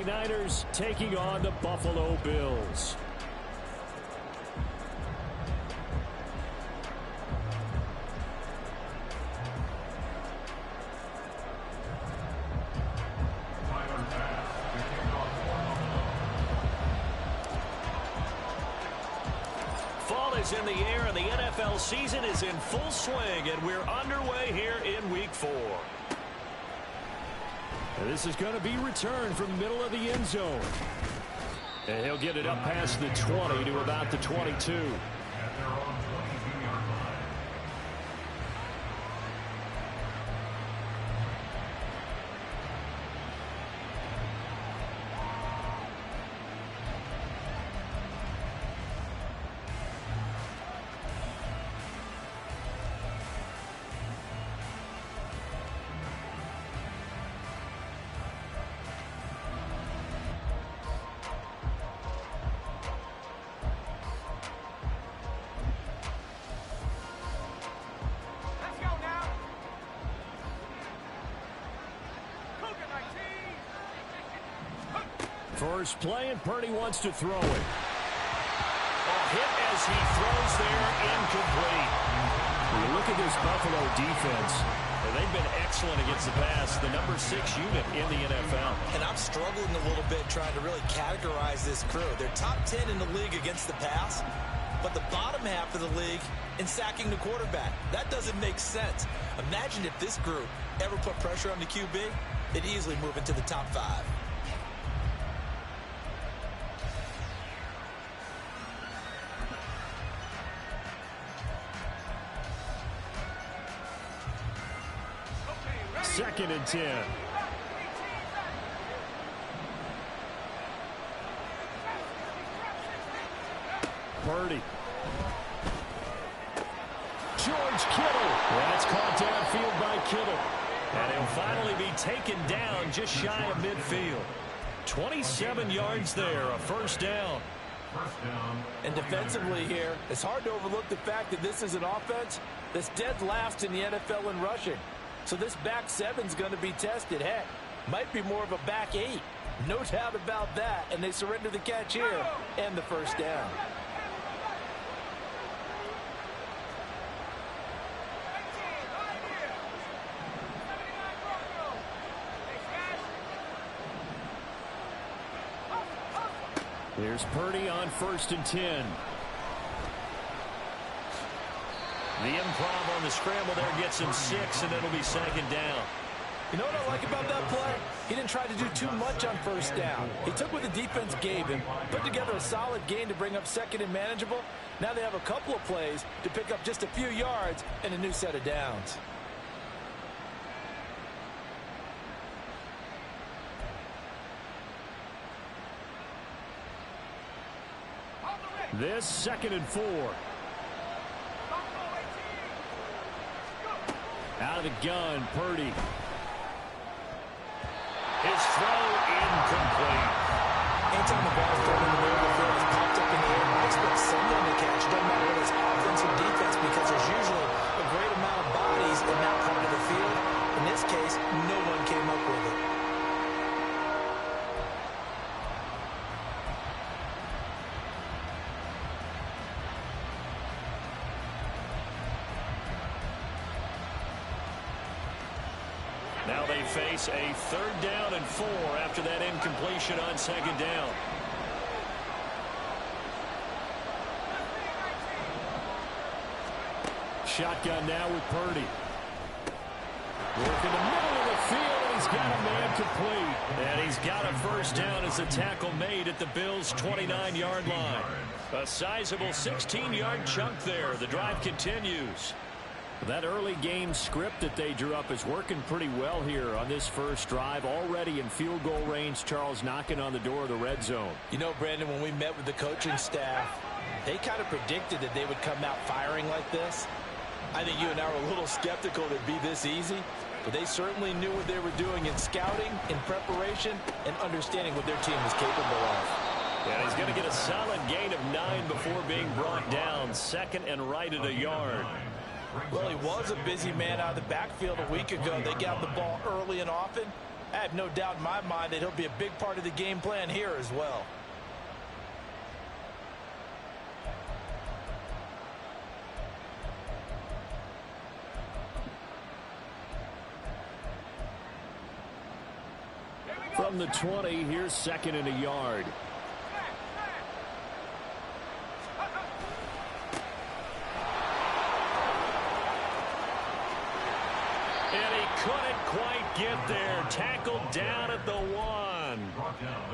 49ers taking on the Buffalo Bills. Fall is in the air, and the NFL season is in full swing, and we're underway here in Week 4. This is going to be returned from the middle of the end zone. And he'll get it up past the 20 to about the 22. First play, and Purdy wants to throw it. A hit as he throws there, incomplete. When you look at this Buffalo defense, they've been excellent against the pass, the number 6 unit in the NFL. And I'm struggling a little bit trying to really categorize this crew. They're top 10 in the league against the pass, but the bottom half of the league in sacking the quarterback. That doesn't make sense. Imagine if this group ever put pressure on the QB, they'd easily move into the top 5. Second and 10. Purdy. George Kittle. That's caught downfield by Kittle. And he'll finally be taken down just shy of midfield. 27 yards there, a first down. And defensively here, it's hard to overlook the fact that this is an offense that's dead last in the NFL in rushing. So this back 7's going to be tested. Heck, might be more of a back 8. No doubt about that. And they surrender the catch here and the first down. Here's Purdy on first and 10. The improv on the scramble there gets him 6, and it'll be second down. You know what I like about that play? He didn't try to do too much on first down. He took what the defense gave him, put together a solid gain to bring up second and manageable. Now they have a couple of plays to pick up just a few yards and a new set of downs. This second and 4. Out of the gun, Purdy. His throw incomplete. Anytime the ball's thrown in the middle of the field, it's popped up in the air. I expect someone to catch. It doesn't matter whether it's offense or defense, because there's usually a great amount of bodies in that part of the field. In this case, no one came up with it. Now they face a third down and 4 after that incompletion on second down. Shotgun now with Purdy. Working the middle of the field, and he's got a man complete. And he's got a first down as the tackle made at the Bills' 29-yard line. A sizable 16-yard chunk there. The drive continues. That early game script that they drew up is working pretty well here on this first drive. Already in field goal range, Charles, knocking on the door of the red zone. You know, Brandon, when we met with the coaching staff, they kind of predicted that they would come out firing like this. I think you and I were a little skeptical that it'd be this easy, but they certainly knew what they were doing in scouting, in preparation, and understanding what their team was capable of. And he's going to get a solid gain of 9 before being brought down. Second and right at a yard. Well, he was a busy man out of the backfield a week ago. They got the ball early and often. I have no doubt in my mind that he'll be a big part of the game plan here as well. From the 20, here's 2nd and a yard. And he couldn't quite get there. Tackled down at the 1.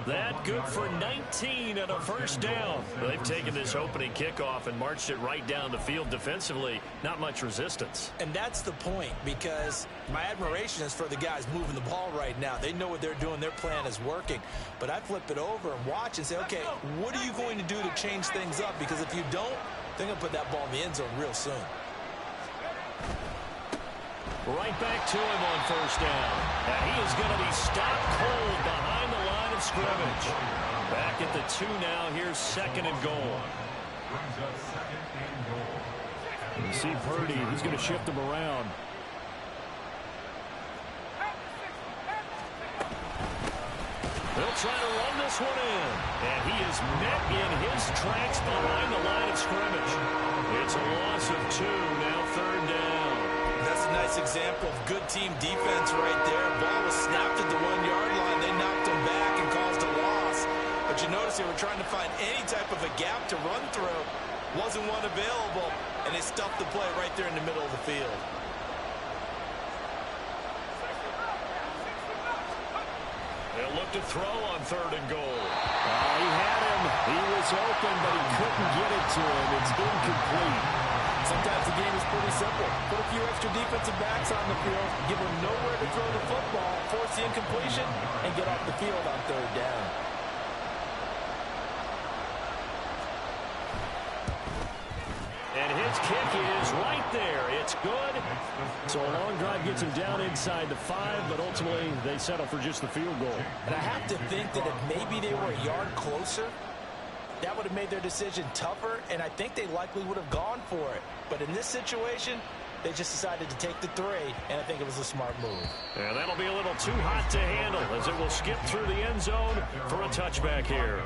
That good for 19 and a first down. They've taken this opening kickoff and marched it right down the field defensively. Not much resistance. And that's the point, because my admiration is for the guys moving the ball right now. They know what they're doing. Their plan is working. But I flip it over and watch and say, okay, what are you going to do to change things up? Because if you don't, they're going to put that ball in the end zone real soon. Right back to him on first down. And he is going to be stopped cold behind the line of scrimmage. Back at the 2 now. Here's 2nd and goal. You see Purdy, he's going to shift him around. They'll try to run this one in. And he is met in his tracks behind the line of scrimmage. It's a loss of 2. Now 3rd down. That's a nice example of good team defense right there. Ball was snapped at the 1-yard line. They knocked him back and caused a loss. But you notice they were trying to find any type of a gap to run through. Wasn't one available, and they stuffed the play right there in the middle of the field. They'll look to throw on 3rd and goal. He had him. He was open, but he couldn't get it to him. It's incomplete. Sometimes the game is pretty simple. Put a few extra defensive backs on the field, give them nowhere to throw the football, force the incompletion, and get off the field on 3rd down. And his kick is right there. It's good. So a long drive gets him down inside the 5, but ultimately they settle for just the field goal. And I have to think that if maybe they were a yard closer, that would have made their decision tougher, and I think they likely would have gone for it. But in this situation, they just decided to take the 3, and I think it was a smart move. And that'll be a little too hot to handle as it will skip through the end zone for a touchback here.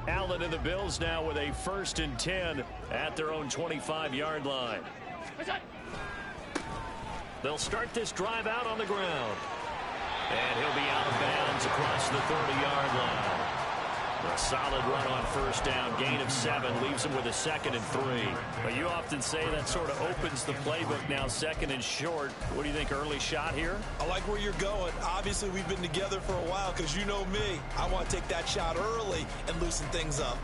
Allen and the Bills now with a 1st and 10 at their own 25-yard line. They'll start this drive out on the ground. And he'll be out of bounds across the 30-yard line. A solid run on first down. Gain of 7 leaves him with a 2nd and 3. But you often say that sort of opens the playbook now, 2nd and short. What do you think, early shot here? I like where you're going. Obviously, we've been together for a while because you know me. I want to take that shot early and loosen things up.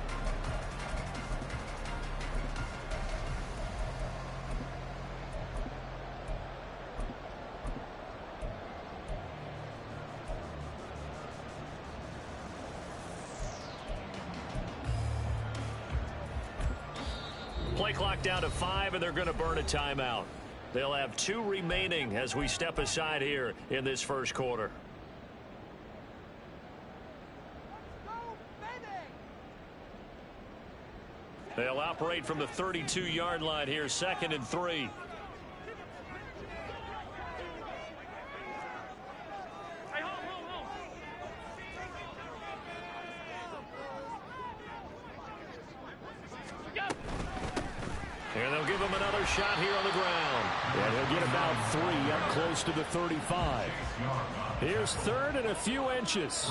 Play clock down to 5, and they're going to burn a timeout. They'll have 2 remaining as we step aside here in this first quarter. They'll operate from the 32-yard line here, 2nd and 3. And they'll give him another shot here on the ground. And he'll get about 3 up close to the 35. Here's 3rd and a few inches.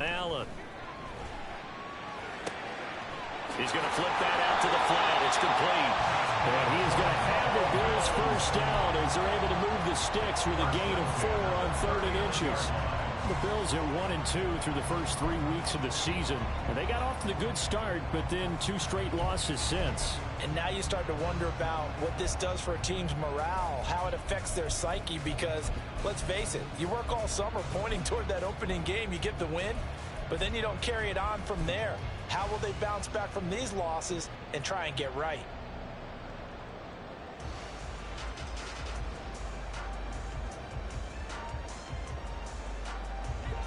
Allen. He's going to flip that out to the flat. It's complete. And he's going to have the Bills first down as they're able to move the sticks with a gain of 4 on 3rd and inches. The Bills at 1-2 through the first 3 weeks of the season. And they got off to the good start, but then 2 straight losses since. And now you start to wonder about what this does for a team's morale, how it affects their psyche, because let's face it, you work all summer pointing toward that opening game, you get the win, but then you don't carry it on from there. How will they bounce back from these losses and try and get right?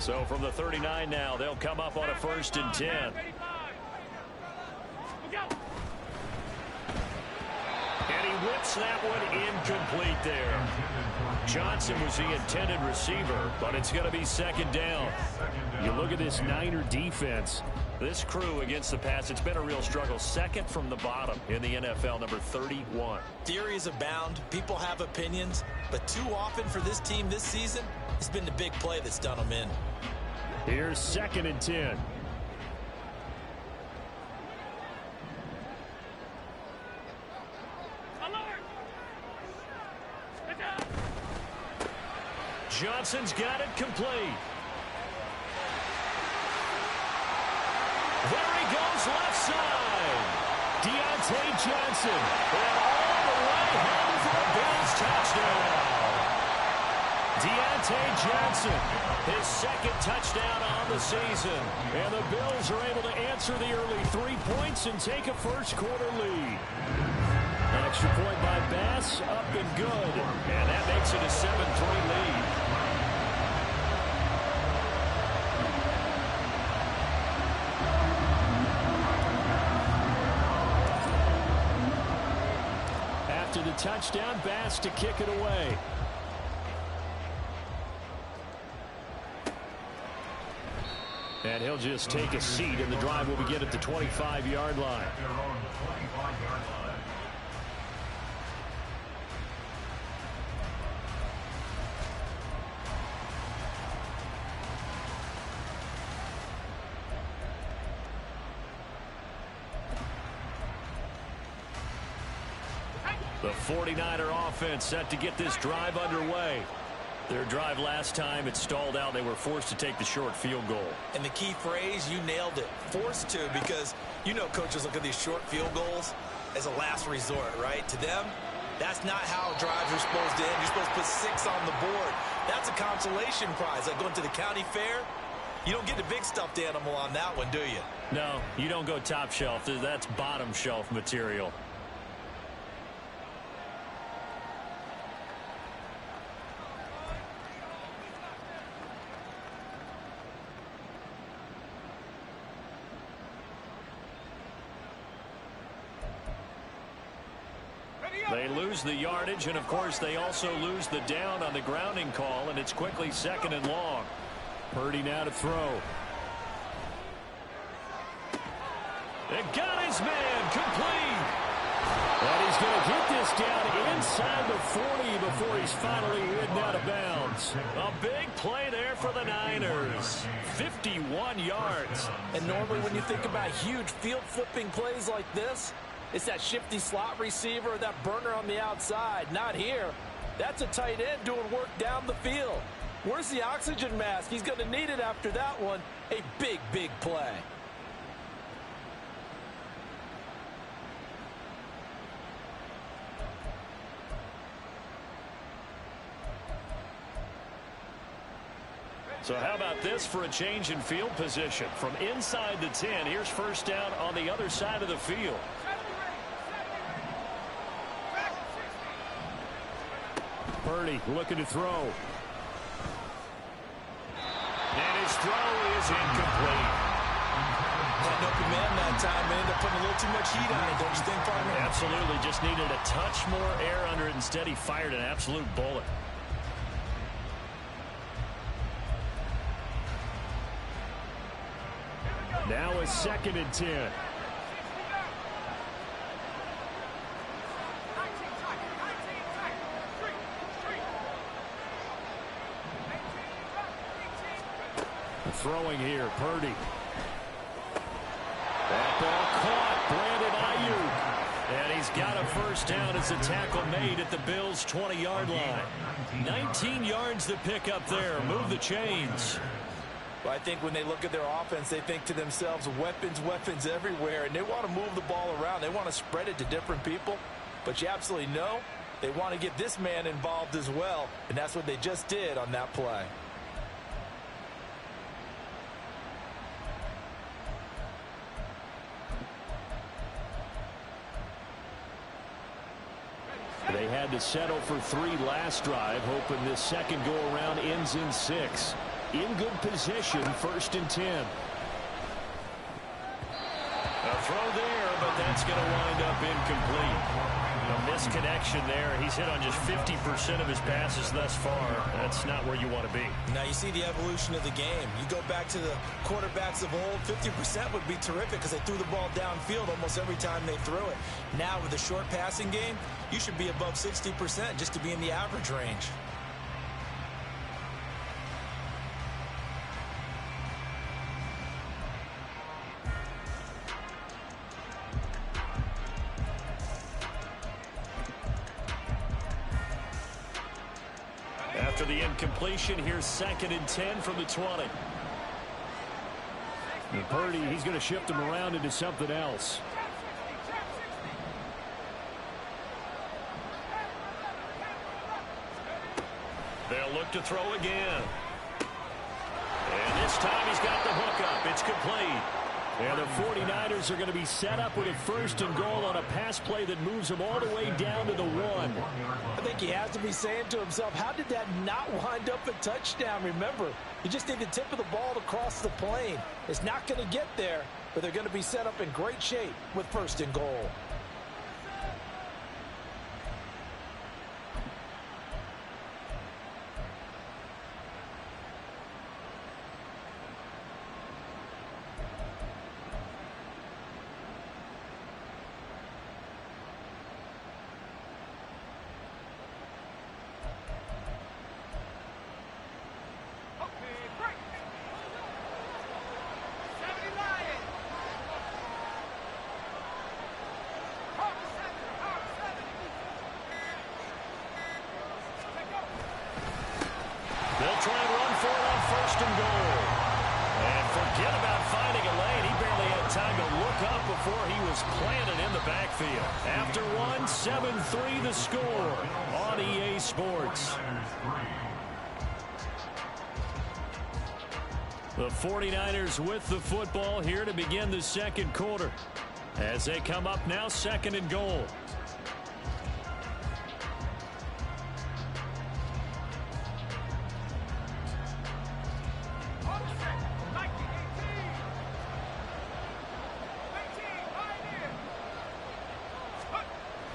So from the 39 now, they'll come up on a 1st and 10. And he whips that one incomplete there. Johnson was the intended receiver, but it's going to be 2nd down. You look at this Niner defense. This crew against the pass, it's been a real struggle. 2nd from the bottom in the NFL, number 31. Theories abound. People have opinions. But too often for this team this season, it's been the big play that's done them in. Here's 2nd and 10. Johnson's got it complete. There he goes left side. Diontae Johnson. And all the way home for a Bills touchdown. Diontae Johnson, his 2nd touchdown on the season. And the Bills are able to answer the early 3 points and take a first-quarter lead. An extra point by Bass, up and good. And that makes it a 7-3 lead. After the touchdown, Bass to kick it away. And he'll just take a seat, and the drive will begin at the 25-yard line. The 49er offense set to get this drive underway. Their drive last time, it stalled out. They were forced to take the short field goal. And the key phrase, you nailed it. Forced to, because you know coaches look at these short field goals as a last resort, right? To them, that's not how drives are supposed to end. You're supposed to put 6 on the board. That's a consolation prize. Like going to the county fair, you don't get the big stuffed animal on that one, do you? No, you don't go top shelf. That's bottom shelf material. They lose the yardage, and of course they also lose the down on the grounding call, and it's quickly 2nd and long. Purdy now to throw. It got his man complete. And he's going to get this down inside the 40 before he's finally ridden out of bounds. A big play there for the Niners. 51 yards. And normally when you think about huge field flipping plays like this, it's that shifty slot receiver, that burner on the outside. Not here. That's a tight end doing work down the field. Where's the oxygen mask? He's going to need it after that one. A big, big play. So how about this for a change in field position? From inside the 10, here's 1st down on the other side of the field. Purdy looking to throw. And his throw is incomplete. Had no command that time, and ended up putting a little too much heat on it, don't you think, partner? Absolutely. Just needed a touch more air under it. Instead, he fired an absolute bullet. Now a 2nd and 10. Throwing here, Purdy. That ball caught. Brandon Ayuk. And he's He's got a first down as a tackle made at the Bills' 20-yard line. 19 yards to pick up there. Move the chains. Well, I think when they look at their offense, they think to themselves, weapons, weapons everywhere, and they want to move the ball around. They want to spread it to different people, but you absolutely know they want to get this man involved as well, and that's what they just did on that play. They had to settle for 3 last drive, hoping this second go-around ends in 6. In good position, 1st and 10. A throw there, but that's going to wind up incomplete. A misconnection there. He's hit on just 50% of his passes thus far. That's not where you want to be. Now you see the evolution of the game. You go back to the quarterbacks of old, 50% would be terrific because they threw the ball downfield almost every time they threw it. Now with the short passing game, you should be above 60% just to be in the average range. After the incompletion, here's 2nd and 10 from the 20. And Purdy, he's going to shift him around into something else. They'll look to throw again. And this time he's got the hook up. It's complete. And the 49ers are going to be set up with a 1st and goal on a pass play that moves them all the way down to the 1. I think he has to be saying to himself, how did that not wind up a touchdown? Remember, you just need the tip of the ball to cross the plane. It's not going to get there, but they're going to be set up in great shape with 1st and goal. They'll try and run for it on 1st and goal. And forget about finding a lane. He barely had time to look up before he was planted in the backfield. After 1, 7-3 the score on EA Sports. The 49ers with the football here to begin the second quarter. As they come up now, 2nd and goal.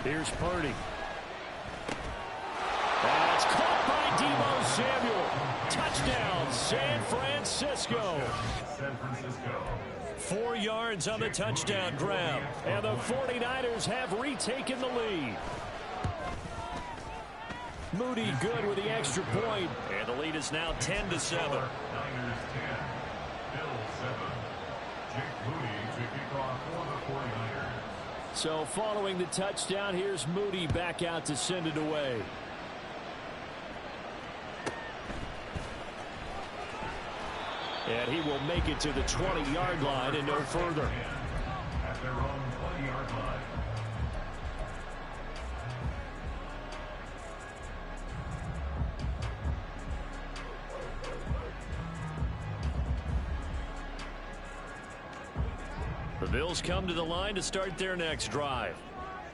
Here's Purdy. That's caught by Deebo Samuel. Touchdown, San Francisco. 4 yards on the touchdown grab. And the 49ers have retaken the lead. Moody good with the extra point. And the lead is now 10-7. So following the touchdown, here's Moody back out to send it away. And he will make it to the 20-yard line and no further. At their own 20-yard line. The Bills come to the line to start their next drive.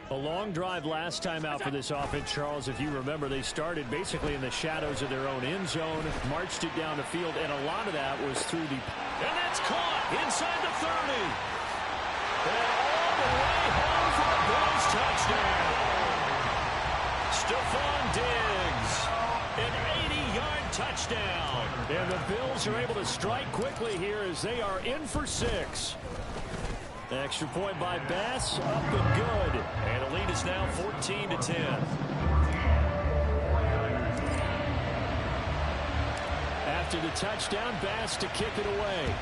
A long drive last time out for this offense, Charles. If you remember, they started basically in the shadows of their own end zone, marched it down the field, and a lot of that was through the... And that's caught inside the 30. And all the way home for the Bills touchdown. Stephon Diggs, an 80-yard touchdown. And the Bills are able to strike quickly here as they are in for 6. Extra point by Bass, up and good. And the lead is now 14-10. After the touchdown, Bass to kick it away.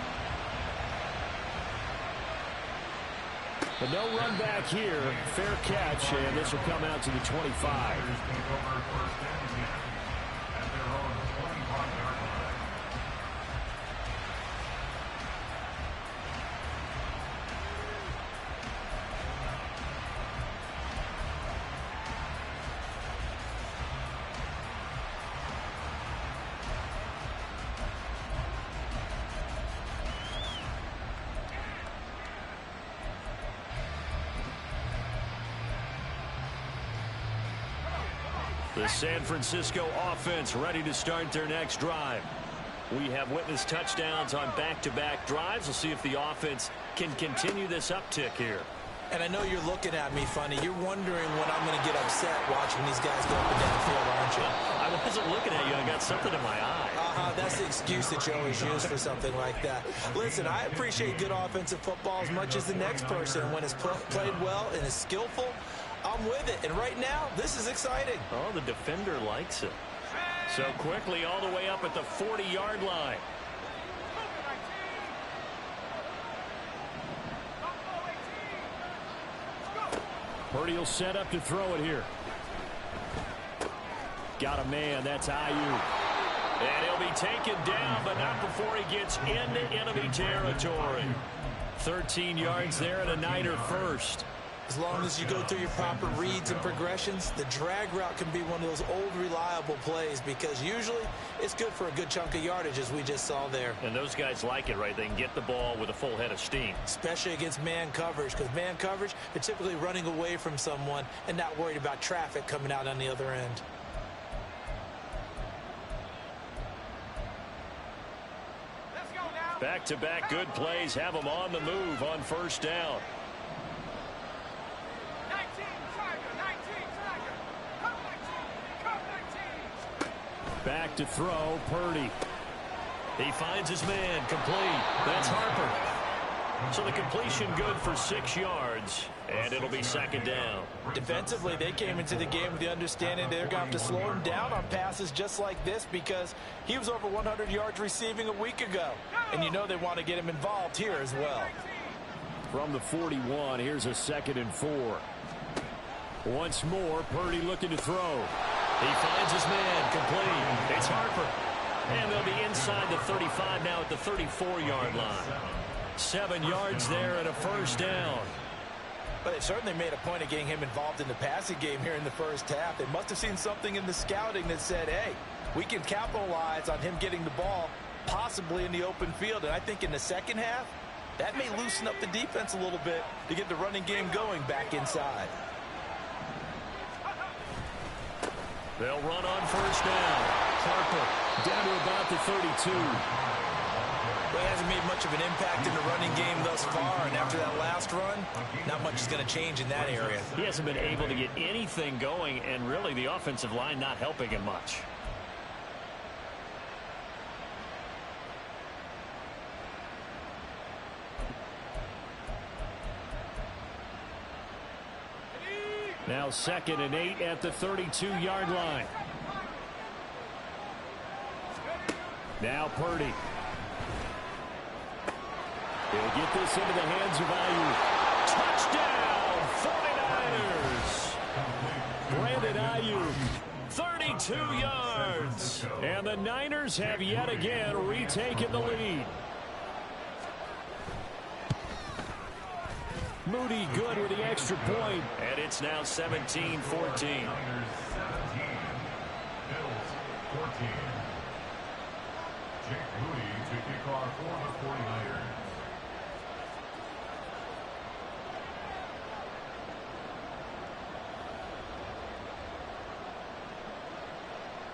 But no run back here. Fair catch, and this will come out to the 25. The San Francisco offense ready to start their next drive. We have witnessed touchdowns on back-to-back drives. We'll see if the offense can continue this uptick here. And I know you're looking at me funny. You're wondering when I'm going to get upset watching these guys go up and down the field, aren't you? I wasn't looking at you. I got something in my eye. That's the excuse that you always use for something like that. Listen, I appreciate good offensive football as much as the next person. When it's played well and is skillful, I'm with it. And right now, this is exciting. Oh, the defender likes it. So quickly all the way up at the 40-yard line. Purdy will set up to throw it here. Got a man. That's Aiyuk. And he'll be taken down, but not before he gets into enemy territory. 13 yards there and a Niner first. As long as you go through your proper reads and progressions, the drag route can be one of those old reliable plays because usually it's good for a good chunk of yardage as we just saw there. And those guys like it, right? They can get the ball with a full head of steam. Especially against man coverage, because man coverage, they're typically running away from someone and not worried about traffic coming out on the other end. Back-to-back good plays have them on the move on first down. Back to throw, Purdy. He finds his man, complete. That's Harper. So the completion good for 6 yards, and it'll be second down. Defensively, they came into the game with the understanding they're going to have to slow him down on passes just like this because he was over 100 yards receiving a week ago. And you know they want to get him involved here as well. From the 41, here's a 2nd and 4. Once more, Purdy looking to throw. He finds his man, complete. It's Harper. And they'll be inside the 35 now at the 34-yard line. 7 yards there and a first down. But they certainly made a point of getting him involved in the passing game here in the first half. They must have seen something in the scouting that said, hey, we can capitalize on him getting the ball possibly in the open field. And I think in the second half, that may loosen up the defense a little bit to get the running game going back inside. They'll run on first down. Harper down to about the 32. Well, he hasn't made much of an impact in the running game thus far, and after that last run, not much is going to change in that area. He hasn't been able to get anything going, and really the offensive line not helping him much. Now 2nd and 8 at the 32-yard line. Now Purdy. He'll get this into the hands of Aiyuk. Touchdown, 49ers. Brandon Aiyuk, 32 yards. And the Niners have yet again retaken the lead. Moody good with the extra point. And it's now 17-14. 17. Bills 14. Jake Moody to kick off for the 49ers.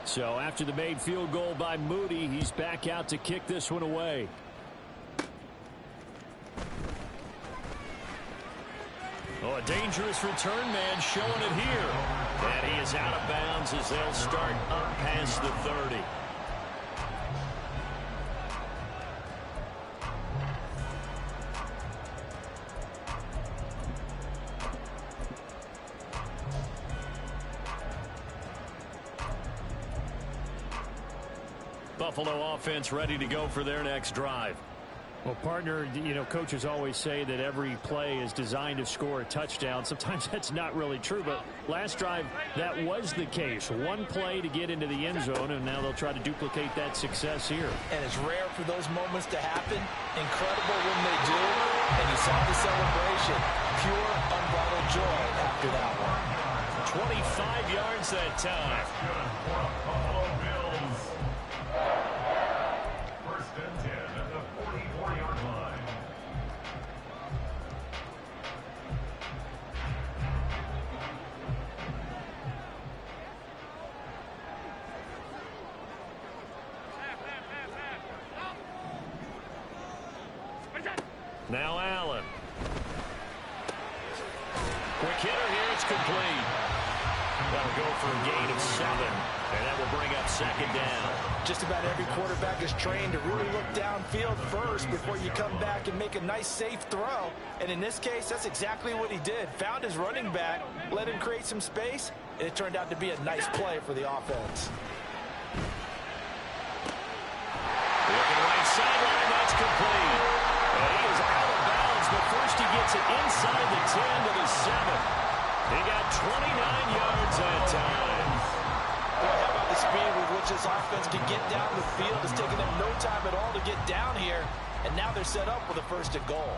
So after the made field goal by Moody, he's back out to kick this one away. Oh, a dangerous return man showing it here. And he is out of bounds as they'll start up past the 30. Buffalo offense ready to go for their next drive. Well, partner, you know, coaches always say that every play is designed to score a touchdown. Sometimes that's not really true, but last drive, that was the case. One play to get into the end zone, and now they'll try to duplicate that success here. And it's rare for those moments to happen. Incredible when they do. And you saw the celebration. Pure, unbridled joy after that one. 25 yards that time. First and 10 at the 44-yard line. Now Allen. Quick hitter here. It's complete. That'll go for a gain of 7. And that will bring up second down. Just about every quarterback is trained to really look downfield first before you come back and make a nice, safe throw. And in this case, that's exactly what he did. Found his running back, let him create some space, and it turned out to be a nice play for the offense. Looking right sideline, that's complete. And he is out of bounds, but first he gets it inside the 10 to the 7. He got 29 yards that time. Boy, how about the speed with which this offense can get down the field? It's taken them no time at all to get down here, and now they're set up with a first and goal.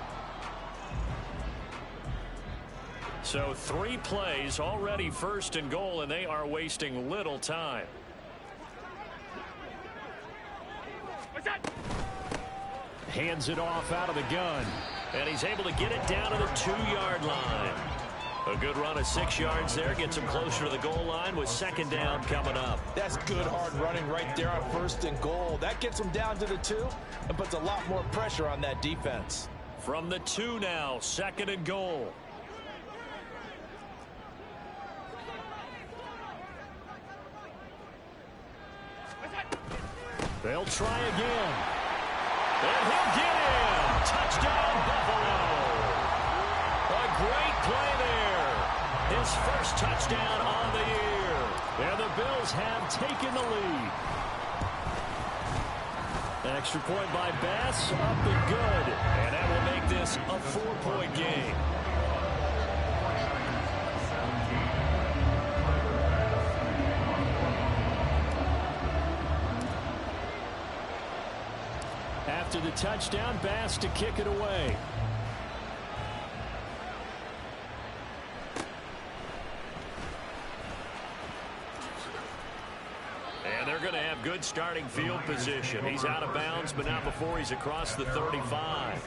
So 3 plays, already first and goal, and they are wasting little time. Hands it off out of the gun. And he's able to get it down to the 2-yard line. A good run of 6 yards there. Gets him closer to the goal line with second down coming up. That's good hard running right there on first and goal. That gets them down to the 2 and puts a lot more pressure on that defense. From the 2 now, second and goal. They'll try again. And he'll get in. Touchdown, Buffalo. A great play there. His first touchdown on the year. And the Bills have taken the lead. Extra point by Bass, up and good. And that will make this a 4-point game. After the touchdown, Bass to kick it away. And they're going to have good starting field position. He's out of bounds, but not before he's across the 35.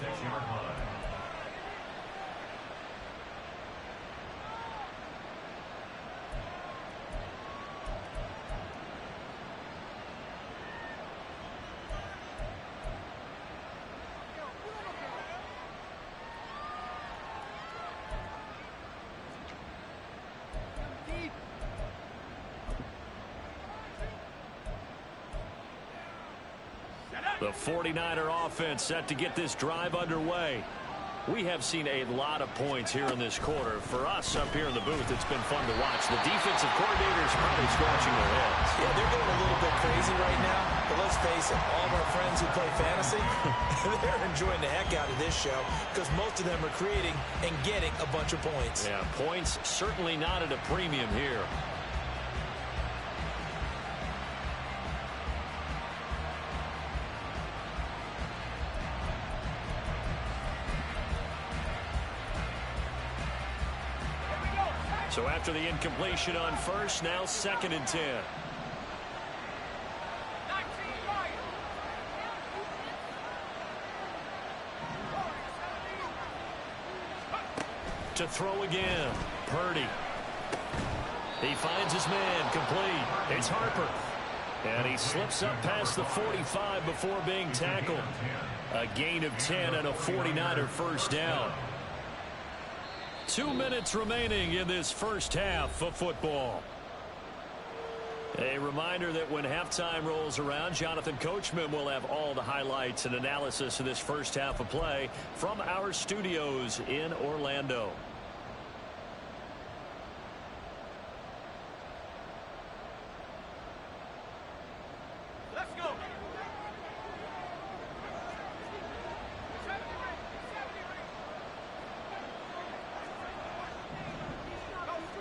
The 49er offense set to get this drive underway. We have seen a lot of points here in this quarter. For us up here in the booth, it's been fun to watch. The defensive coordinators probably scratching their heads. Yeah, they're going a little bit crazy right now. But let's face it, all of our friends who play fantasy, they're enjoying the heck out of this show because most of them are creating and getting a bunch of points. Yeah, points certainly not at a premium here. So after the incompletion on first, now second and 10. To throw again, Purdy. He finds his man, complete. It's Harper. And he slips up past the 45 before being tackled. A gain of 10 and a 49er first down. 2 minutes remaining in this first half of football. A reminder that when halftime rolls around, Jonathan Coachman will have all the highlights and analysis of this first half of play from our studios in Orlando.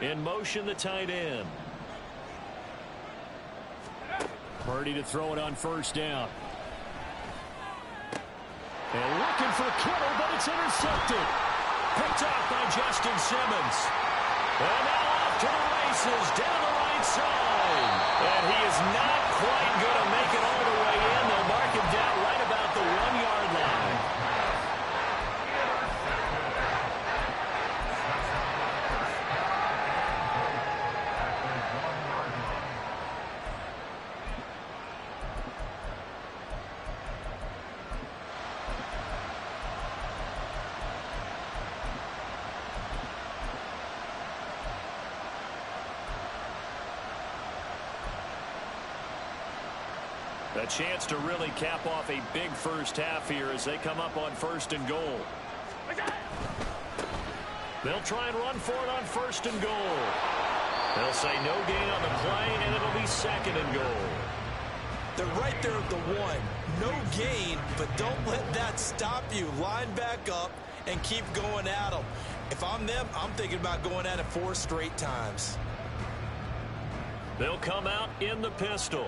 In motion, the tight end. Purdy to throw it on first down. And looking for Kittle, but it's intercepted. Picked off by Justin Simmons. And now off to the races down the right side. And he is not quite going to make it all the way in. They'll mark him down right about the 1-yard line. A chance to really cap off a big first half here as they come up on first and goal. They'll try and run for it on first and goal. They'll say no gain on the play, and it'll be second and goal. They're right there at the 1. No gain, but don't let that stop you. Line back up and keep going at them. If I'm them, I'm thinking about going at it 4 straight times. They'll come out in the pistol.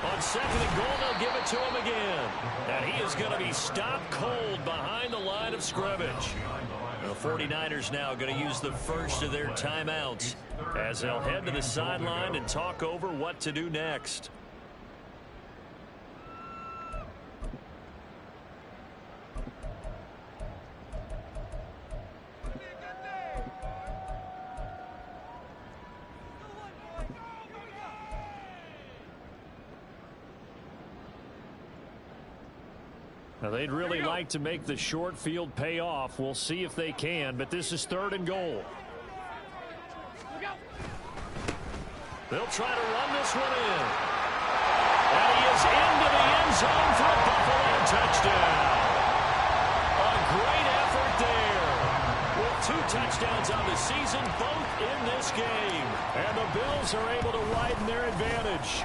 On second and goal, they'll give it to him again. And he is going to be stopped cold behind the line of scrimmage. The 49ers now going to use the first of their timeouts as they'll head to the sideline and talk over what to do next. Now, they'd really like to make the short field pay off. We'll see if they can, but this is third and goal. They'll try to run this one in. And he is into the end zone for a Buffalo touchdown. A great effort there. With 2 touchdowns on the season, both in this game. And the Bills are able to widen their advantage.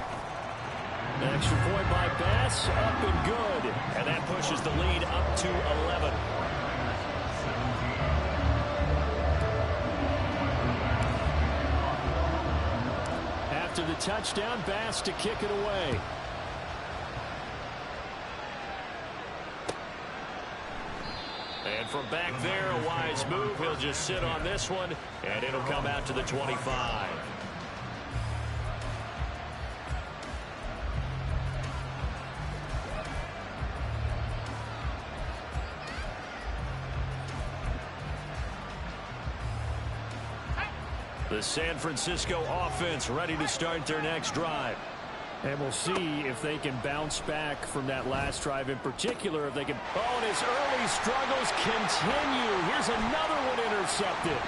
An extra point by Bass, up and good. And that pushes the lead up to 11. After the touchdown, Bass to kick it away. And from back there, a wise move. He'll just sit on this one, and it'll come out to the 25. The San Francisco offense ready to start their next drive. And we'll see if they can bounce back from that last drive in particular. If they can. Oh, and his early struggles continue. Here's another one intercepted.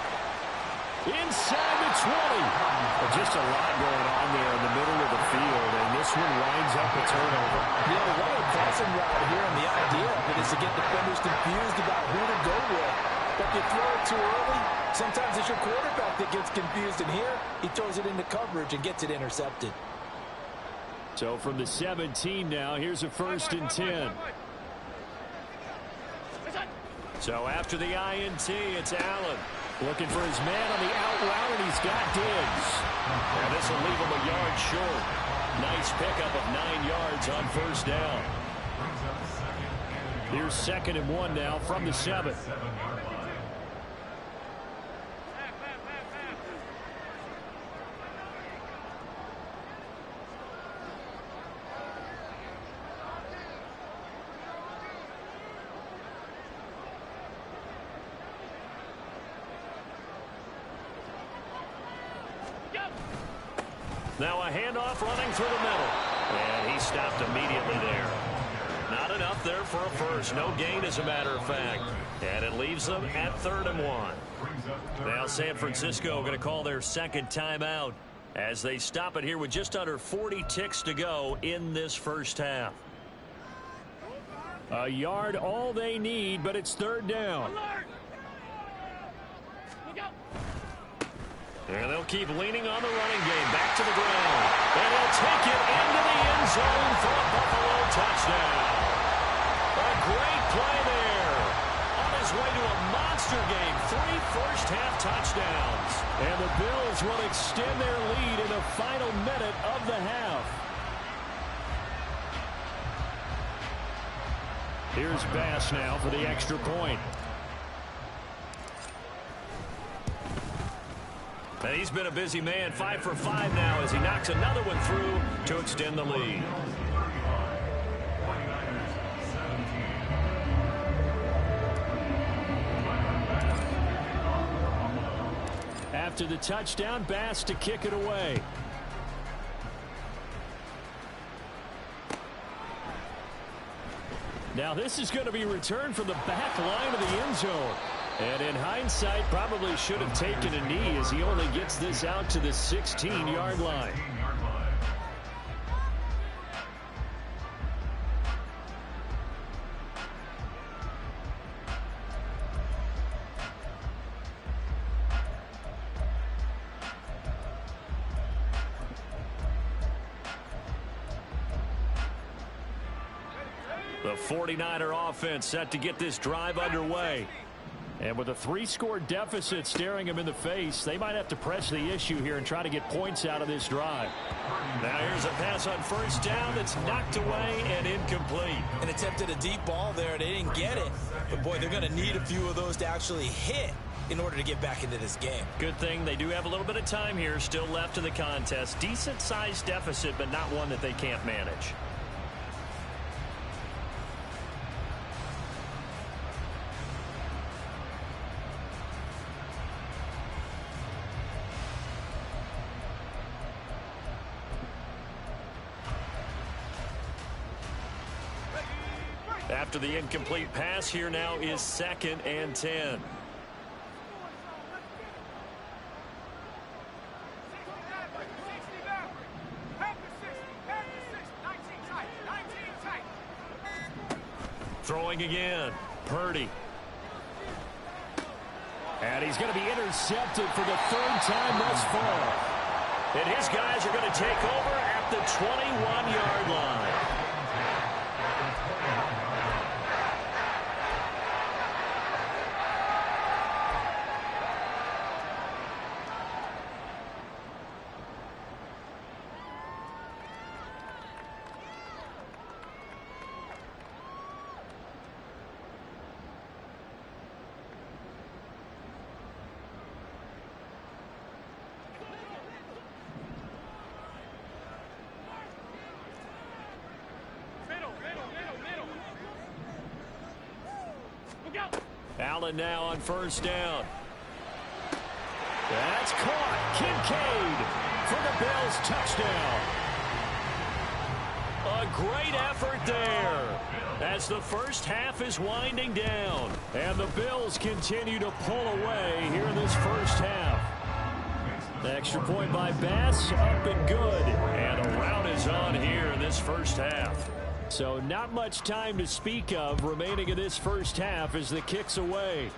Inside the 20. Just a lot going on there in the middle of the field, and this one winds up a turnover. Yeah, what a passing route here, and the idea of it is to get defenders confused about who to go with. But if you throw it too early, sometimes it's your quarterback that gets confused, and here he throws it into coverage and gets it intercepted. So from the 17 now, here's a 1st and 10. So after the INT, it's Allen. Looking for his man on the out route, and he's got Diggs. And this will leave him a yard short. Nice pickup of 9 yards on first down. Here's 2nd and 1 now from the 7. Now a handoff running through the middle. And he stopped immediately there. Not enough there for a first. No gain, as a matter of fact. And it leaves them at 3rd and 1. Now San Francisco going to call their second timeout as they stop it here with just under 40 ticks to go in this first half. A yard all they need, but it's 3rd down. And they'll keep leaning on the running game. Back to the ground. And he'll take it into the end zone for a Buffalo touchdown. A great play there. On his way to a monster game. 3 first-half touchdowns. And the Bills will extend their lead in the final minute of the half. Here's Bass now for the extra point. And he's been a busy man, 5 for 5 now as he knocks another one through to extend the lead. After the touchdown, Bass to kick it away. Now this is going to be returned from the back line of the end zone. And in hindsight, probably should have taken a knee as he only gets this out to the 16-yard line. The 49er offense set to get this drive underway. And with a 3-score deficit staring him in the face, they might have to press the issue here and try to get points out of this drive. Now here's a pass on first down that's knocked away and incomplete. An attempt at a deep ball there. They didn't get it. But, boy, they're going to need a few of those to actually hit in order to get back into this game. Good thing they do have a little bit of time here still left in the contest. Decent-sized deficit, but not one that they can't manage. After the incomplete pass, here now is 2nd and 10. Throwing again. Purdy. And he's going to be intercepted for the 3rd time thus far. And his guys are going to take over at the 21-yard line. Allen now on first down. That's caught. Kincaid for the Bills touchdown. A great effort there as the first half is winding down. And the Bills continue to pull away here in this first half. The extra point by Bass, up and good. And a rout is on here in this first half. So not much time to speak of remaining in this first half as the kick's away.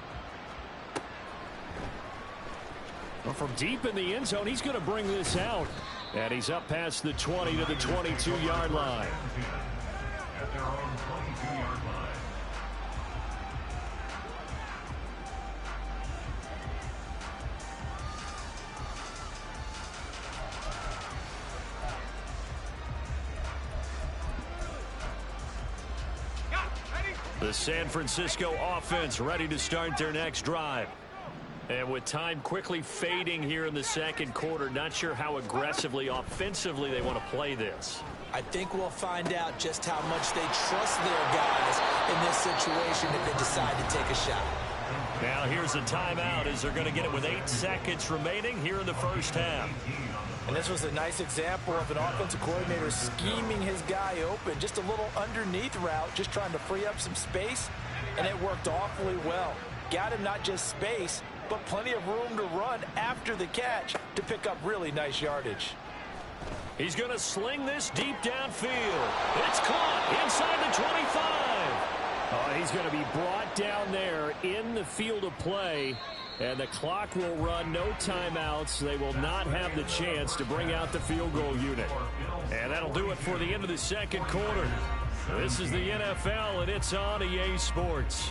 Well, from deep in the end zone, he's going to bring this out. And he's up past the 20 to the 22-yard line. At their own 22-yard line. The San Francisco offense ready to start their next drive. And with time quickly fading here in the second quarter, not sure how aggressively, offensively they want to play this. I think we'll find out just how much they trust their guys in this situation if they decide to take a shot. Now here's a timeout as they're going to get it with 8 seconds remaining here in the first half. And this was a nice example of an offensive coordinator scheming his guy open. Just a little underneath route, just trying to free up some space, and it worked awfully well. Got him not just space, but plenty of room to run after the catch to pick up really nice yardage. He's going to sling this deep downfield. It's caught inside the 25. Oh, he's going to be brought down there in the field of play. And the clock will run, no timeouts. They will not have the chance to bring out the field goal unit. And that'll do it for the end of the second quarter. This is the NFL, and it's on EA Sports.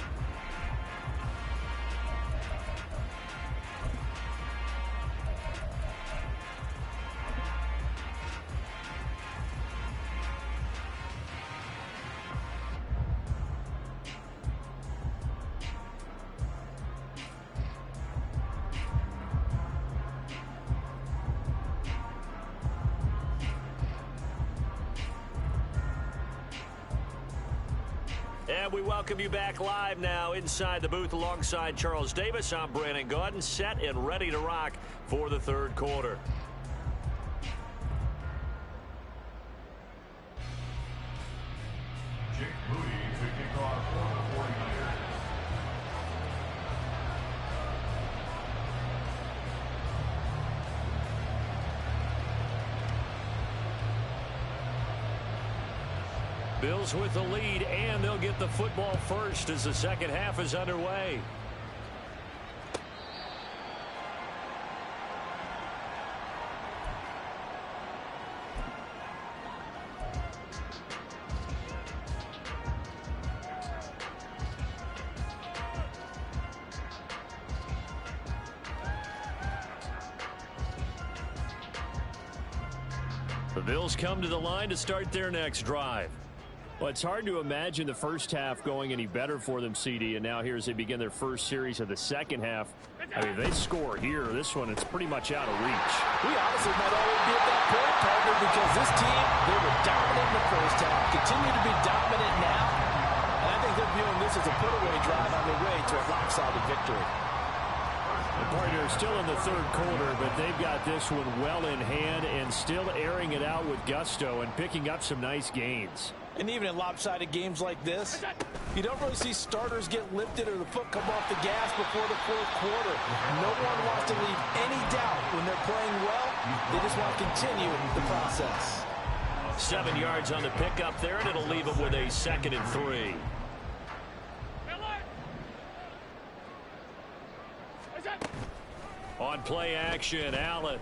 And we welcome you back live now inside the booth alongside Charles Davis. I'm Brandon Gaudin, set and ready to rock for the third quarter. Jake Moody to kick off for the 49ers. Bills with the lead, and they'll get the football first as the second half is underway. The Bills come to the line to start their next drive. Well, it's hard to imagine the first half going any better for them, CD, and now here as they begin their first series of the second half. I mean, they score here. This one, it's pretty much out of reach. We honestly might always be at that point, partner, because this team, they were dominant in the first half, continue to be dominant now, and I think they're viewing this as a put-away drive on their way to a lopsided victory. The partner is still in the third quarter, but they've got this one well in hand and still airing it out with gusto and picking up some nice gains. And even in lopsided games like this, you don't really see starters get lifted or the foot come off the gas before the fourth quarter. No one wants to leave any doubt when they're playing well. They just want to continue the process. 7 yards on the pickup there, and it'll leave them with a 2nd and 3. On play action, Allen.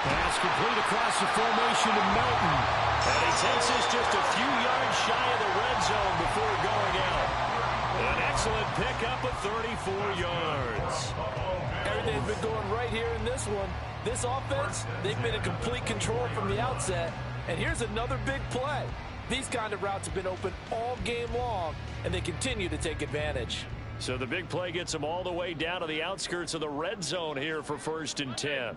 Pass complete across the formation to Melton. And he takes this just a few yards shy of the red zone before going out. An excellent pickup of 34 yards. Everything's been going right here in this one. This offense, they've been in complete control from the outset. And here's another big play. These kind of routes have been open all game long, and they continue to take advantage. So the big play gets them all the way down to the outskirts of the red zone here for 1st and 10.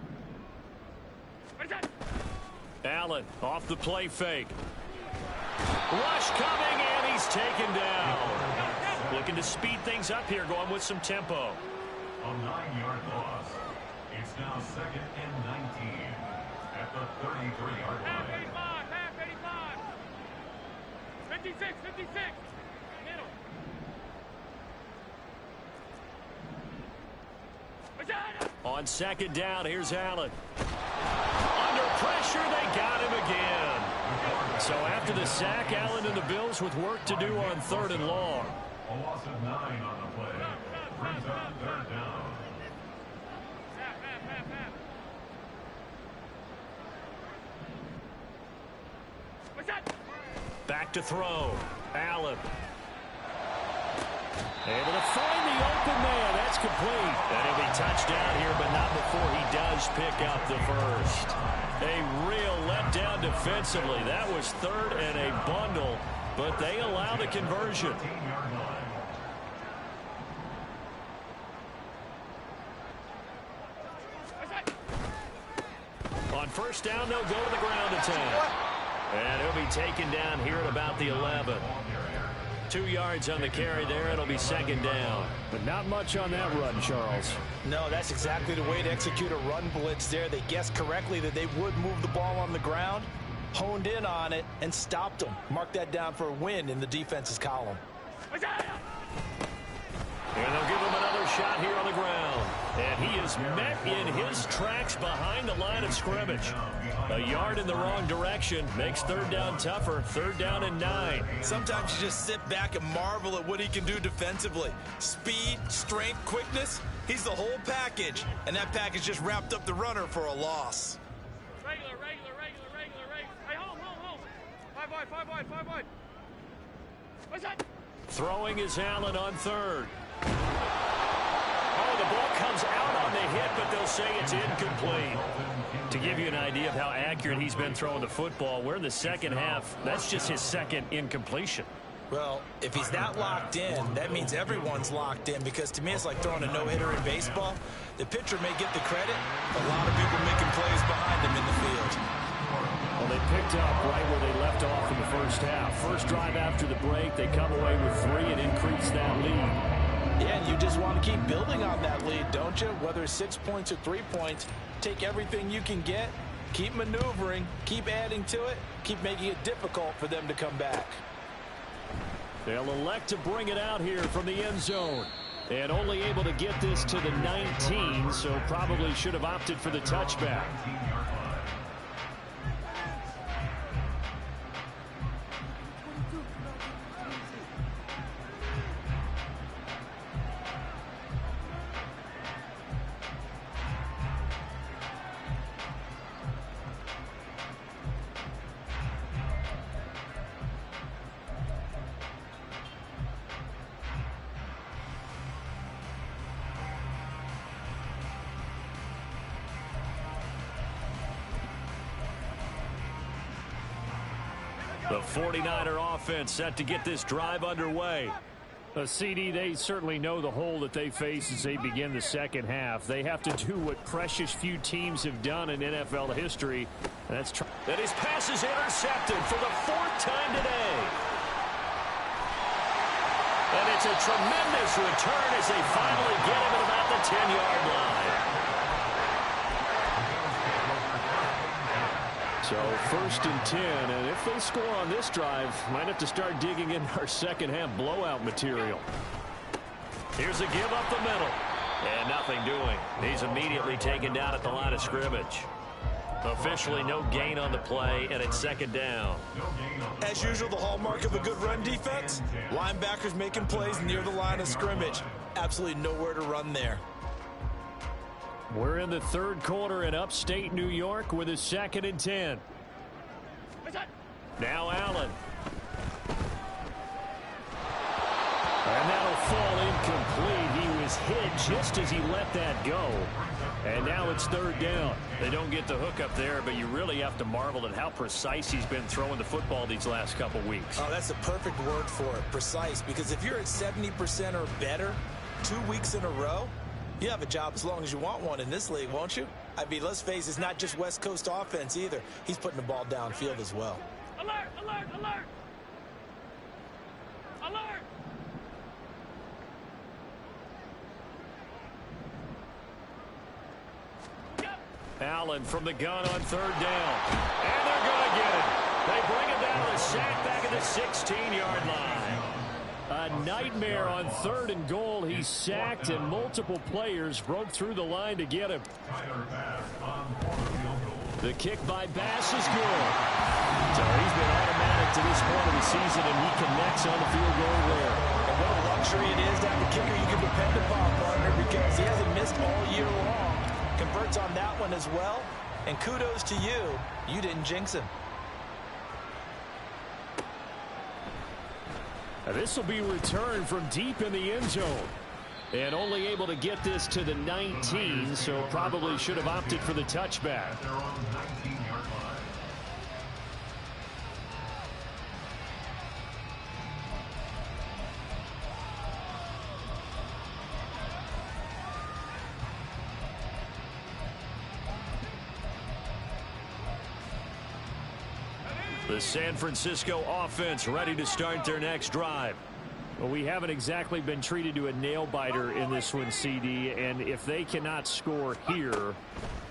Allen off the play fake. Rush coming, and he's taken down. Looking to speed things up here, going with some tempo. A 9-yard loss. It's now 2nd and 19 at the 33-yard line. Half 85, half 85. 56, 56. Middle. On 2nd down, here's Allen. Under pressure, they got him again. So after the sack, Allen and the Bills with work to do on 3rd and long. A loss of 9 on the play. Brings up 3rd down. Back to throw. Allen. Able to find the open man. That's complete. And he'll be touchdown here, but not before he does pick up the first. A real letdown defensively. That was 3rd and a bundle, but they allow the conversion. On 1st down, they'll go to the ground attack. And he'll be taken down here at about the 11. 2 yards on the carry there. It'll be 2nd down. But not much on that run, Charles. No, that's exactly the way to execute a run blitz there. They guessed correctly that they would move the ball on the ground, honed in on it, and stopped them. Mark that down for a win in the defense's column. And they'll give him another shot here on the ground. And he is met in his tracks behind the line of scrimmage. A yard in the wrong direction makes third down tougher. Third down and 9. Sometimes you just sit back and marvel at what he can do defensively. Speed, strength, quickness. He's the whole package. And that package just wrapped up the runner for a loss. Regular. Hey, home. 5 wide. What's that? Throwing is Allen on third. Oh, the ball comes out on the hit, but they'll say it's incomplete. To give you an idea of how accurate he's been throwing the football, we're in the second half. That's just his second incompletion. Well, if he's that locked in, that means everyone's locked in, because to me it's like throwing a no-hitter in baseball. The pitcher may get the credit, a lot of people making plays behind him in the field. Well, they picked up right where they left off in the first half. First drive after the break, they come away with 3 and increase that lead. Yeah, and you just want to keep building on that lead, don't you? Whether it's 6 points or 3 points, take everything you can get, keep maneuvering, keep adding to it, keep making it difficult for them to come back. They'll elect to bring it out here from the end zone. And only able to get this to the 19, so probably should have opted for the touchback. The 49er offense set to get this drive underway. A CD, they certainly know the hole that they face as they begin the second half. They have to do what precious few teams have done in NFL history. And his pass is intercepted for the 4th time today. And it's a tremendous return as they finally get him at about the 10-yard line. So 1st and 10, and if they score on this drive, might have to start digging in our second half blowout material. Here's a give up the middle. And nothing doing. He's immediately taken down at the line of scrimmage. Officially no gain on the play, and it's 2nd down. As usual, the hallmark of a good run defense, linebackers making plays near the line of scrimmage. Absolutely nowhere to run there. We're in the 3rd quarter in upstate New York with a 2nd and 10. Now Allen. And that'll fall incomplete. He was hit just as he let that go. And now it's 3rd down. They don't get the hook up there, but you really have to marvel at how precise he's been throwing the football these last couple weeks. Oh, that's a perfect word for it, precise. Because if you're at 70% or better 2 weeks in a row, you have a job as long as you want one in this league, won't you? I mean, let's face it, it's not just West Coast offense either. He's putting the ball downfield as well. Alert! Allen from the gun on 3rd down. And they're going to get it. They bring it down to the sack back at the 16-yard line. A nightmare on 3rd and goal. He's sacked, and multiple players broke through the line to get him. The kick by Bass is good. So he's been automatic to this point of the season, and he connects on the field goal there. And what a luxury it is to have a kicker you can depend upon, partner, because he hasn't missed all year long. Converts on that one as well. And kudos to you. You didn't jinx him. This will be returned from deep in the end zone. And only able to get this to the 19, so probably should have opted for the touchback. The San Francisco offense ready to start their next drive. Well, we haven't exactly been treated to a nail-biter in this one, CD, and if they cannot score here,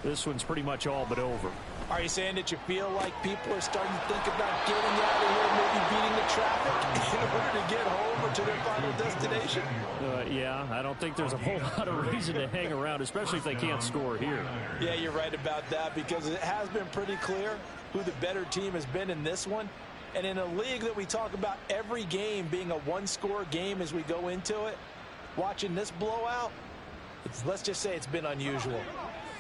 this one's pretty much all but over. Are you saying that you feel like people are starting to think about getting out of here, maybe beating the traffic in order to get home or to their final destination? Yeah, I don't think there's a whole lot of reason to hang around, especially if they can't score here. Yeah, you're right about that, because it has been pretty clear who the better team has been in this one. And in a league that we talk about every game being a one-score game as we go into it, watching this blowout, let's just say it's been unusual.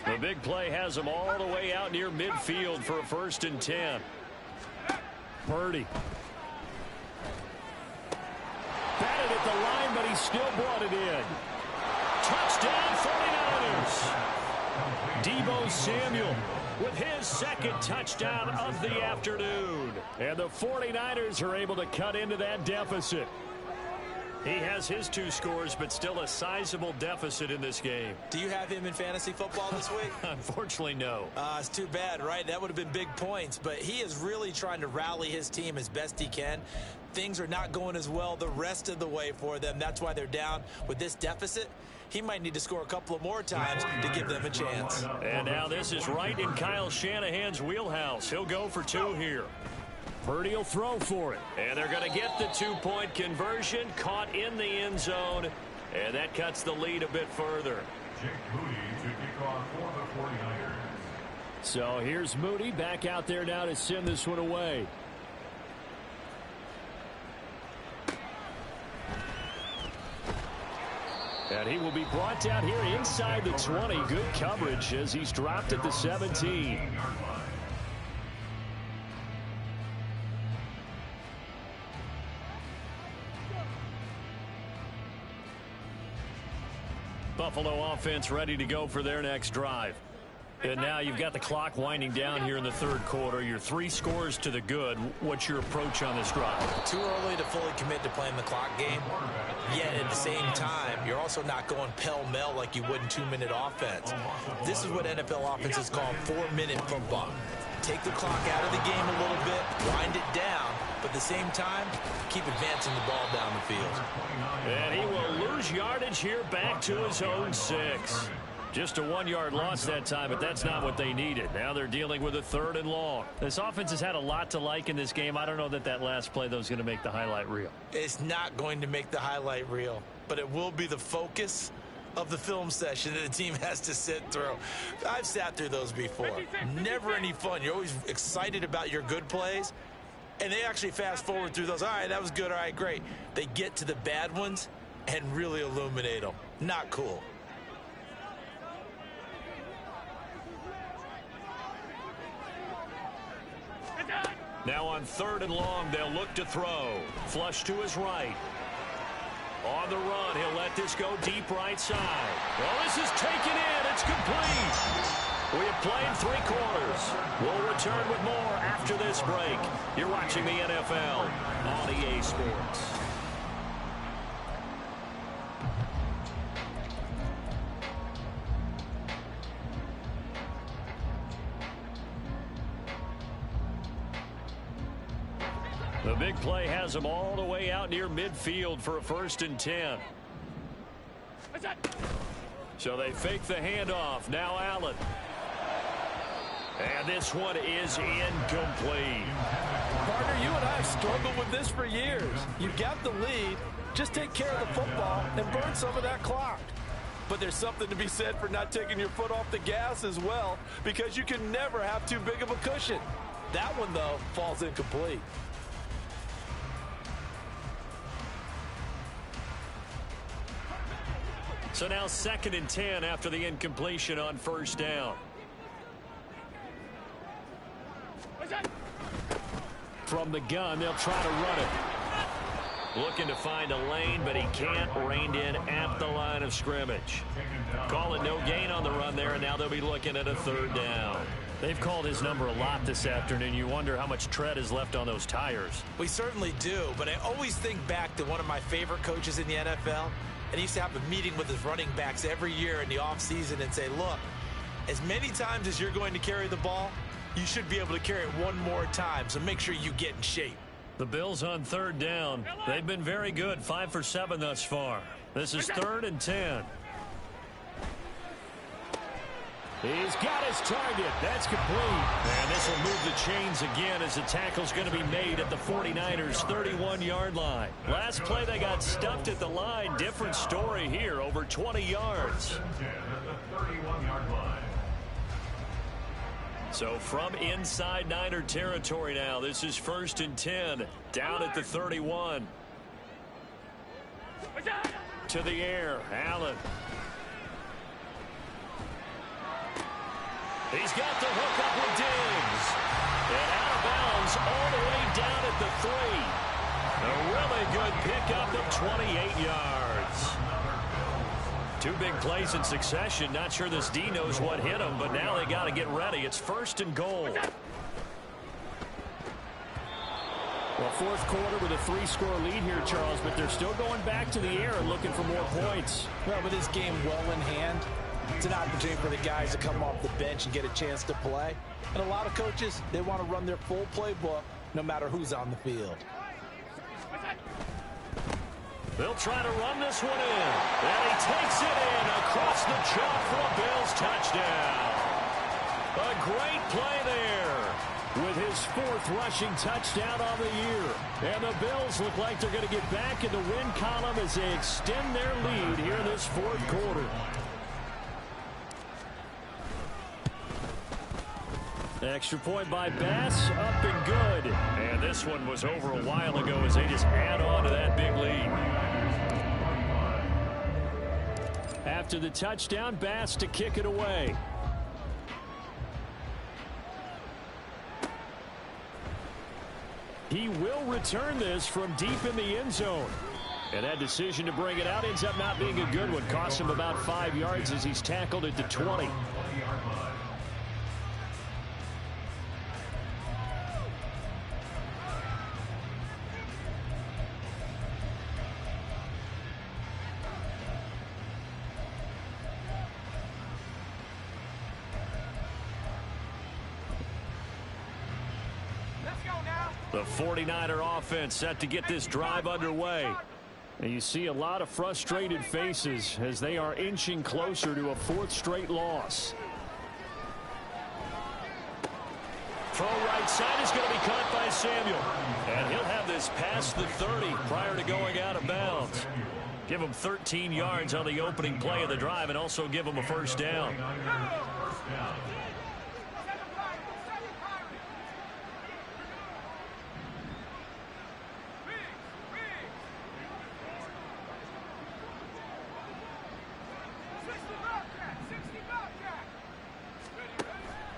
The big play has him all the way out near midfield for a 1st and 10. Purdy. Batted at the line, but he still brought it in. Touchdown 49ers. Deebo Samuel with his 2nd touchdown of the afternoon. And the 49ers are able to cut into that deficit. He has his 2 scores, but still a sizable deficit in this game. Do you have him in fantasy football this week? Unfortunately, no. It's too bad, right? That would have been big points, but he is really trying to rally his team as best he can. Things are not going as well the rest of the way for them. That's why they're down with this deficit. He might need to score a couple of more times to give them a chance. And now this is right in Kyle Shanahan's wheelhouse. He'll go for 2 here. Purdy will throw for it. And they're going to get the 2-point conversion, caught in the end zone, and that cuts the lead a bit further. Jake Moody to kick off for the 49ers. So here's Moody back out there now to send this one away. And he will be brought down here inside the 20. Good coverage as he's dropped at the 17. Buffalo offense ready to go for their next drive. And now you've got the clock winding down here in the 3rd quarter. Your 3 scores to the good. What's your approach on this drive? Too early to fully commit to playing the clock game. Yet at the same time, you're also not going pell-mell like you would in 2-minute offense. This is what NFL offenses call 4-minute football. Take the clock out of the game a little bit, wind it down, but at the same time, keep advancing the ball down the field. And he will lose yardage here back to his own 6. Just a 1-yard loss that time, but that's not what they needed. Now they're dealing with a 3rd and long. This offense has had a lot to like in this game. I don't know that last play, though, is going to make the highlight reel. It's not going to make the highlight reel, but it will be the focus of the film session that the team has to sit through. I've sat through those before. Never any fun. You're always excited about your good plays, and they actually fast forward through those. All right, that was good. All right, great. They get to the bad ones and really illuminate them. Not cool. Now on 3rd and long, they'll look to throw. Flush to his right. On the run, he'll let this go deep right side. Well, this is taken in. It's complete. We have played 3 quarters. We'll return with more after this break. You're watching the NFL on EA Sports. The big play has him all the way out near midfield for a 1st and 10. So they fake the handoff. Now Allen. And this one is incomplete. Partner, you and I have struggled with this for years. You've got the lead. Just take care of the football and burn some of that clock. But there's something to be said for not taking your foot off the gas as well, because you can never have too big of a cushion. That one, though, falls incomplete. So now 2nd and 10 after the incompletion on 1st down. From the gun, they'll try to run it. Looking to find a lane, but he can't. Reined in at the line of scrimmage. Call it no gain on the run there, and now they'll be looking at a 3rd down. They've called his number a lot this afternoon. You wonder how much tread is left on those tires. We certainly do, but I always think back to one of my favorite coaches in the NFL, and he used to have a meeting with his running backs every year in the offseason and say, look, as many times as you're going to carry the ball, you should be able to carry it one more time, so make sure you get in shape. The Bills on 3rd down. They've been very good, 5 for 7 thus far. This is 3rd and 10. He's got his target. That's complete. And this will move the chains again as the tackle's going to be made at the 49ers' 31-yard line. Last play they got stuffed at the line. Different story here, over 20 yards. So from inside Niner territory now, this is 1st and 10, down at the 31. To the air, Allen. He's got the hook up with Diggs. And out of bounds all the way down at the 3. A really good pickup of 28 yards. 2 big plays in succession. Not sure this D knows what hit him, but now they got to get ready. It's 1st and goal. Well, 4th quarter with a 3-score lead here, Charles, but they're still going back to the air and looking for more points. Well, with this game well in hand, it's an opportunity for the guys to come off the bench and get a chance to play. And a lot of coaches, they want to run their full playbook no matter who's on the field. They'll try to run this one in. And he takes it in across the chalk for a Bills touchdown. A great play there. With his 4th rushing touchdown on the year. And the Bills look like they're going to get back in the win column as they extend their lead here in this 4th quarter. Extra point by Bass, up and good. And this one was over a while ago as they just add on to that big lead. After the touchdown, Bass to kick it away. He will return this from deep in the end zone. And that decision to bring it out ends up not being a good one. Cost him about 5 yards as he's tackled at the 20. The 49er offense set to get this drive underway. And you see a lot of frustrated faces as they are inching closer to a 4th straight loss. Throw right side is going to be caught by Samuel. And he'll have this past the 30 prior to going out of bounds. Give him 13 yards on the opening play of the drive and also give him a 1st down.